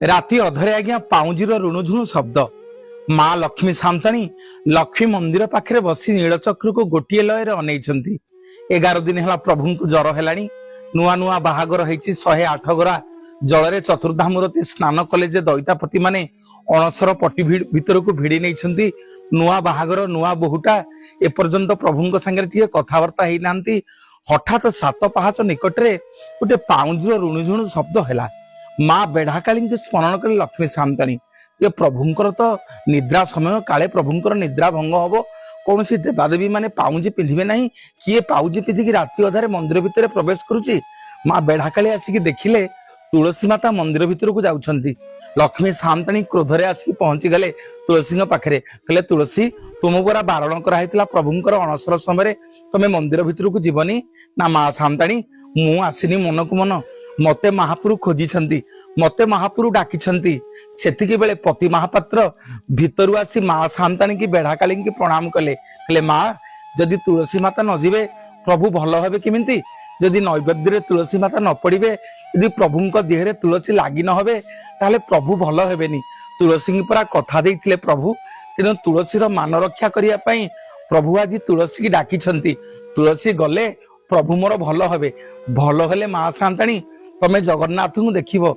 राति अधरे आज्ञा पाउंजीर रुणुझुणु शब्द माँ लक्ष्मी सामताणी लक्ष्मी मंदिर पाखे बसी नीलचक्र को गोटे लय अनेइछंती। 11 दिन है प्रभु को जर है नुआ नुआ बाहागर होती 108 गरा जल चतुर्धामूर्ति स्नान कले जे दैतापति माने अणसर पट्टी भितर को भिड़ी नहीं नुआ बाहागर नुआ बहुटा एपर्यंत प्रभु संगे कथबार्ता ही नांती। हठात 7 पाहाच निकटरे गोटे पाउंजीर रुणुझुणु शब्द है। माँ बेढ़ाकाली के स्मरण कले लक्ष्मी सामताणी जे प्रभुंकर तो निद्रा समय काले प्रभुंकर निद्रा भंग हम कौन सी देवादेवी माने पाउंजी पिंधे ना किए पाउजी पिंधिक राति अधारे मंदिर भितर प्रवेश करुच्ची। माँ बेढ़ाकाली आसिक देखिले तुलसी माता मंदिर भितर को जाउछंती। लक्ष्मी सामताणी क्रोधरे आसिक पहुंची गले तुलसी पाखे कहले तुलसी तुम परा बारण कराइतिला प्रभुंकर अणसर समय तमे मंदिर भितर को जीवनी ना। माँ सामताणी मु आसिनी मन को मन मते महापुरु खोजिछंती मते महापुरु डाकिछंती। सेतिके बेले पति महापात्र भितरु आसी माँ सामताणी की बेढ़ाकाली की प्रणाम कले कहले माँ जदि तुलसी माता न जीवे प्रभु भल हेबे किमिति जदि नैवेद्य तुलसी माता न पड़े यदि प्रभु देहरे तुलसी लगी न होबे ताले प्रभु भल हेबेनी। तुलसी परा कथा देइथिले प्रभु तेणु तुलसीर मान रक्षा करिया पई प्रभु आज तुलसी की डाकिछंती। तुलसी गले प्रभु मोर भल हेबे भल हेले माँ सामताणी तमे जगन्नाथ को देखिबो।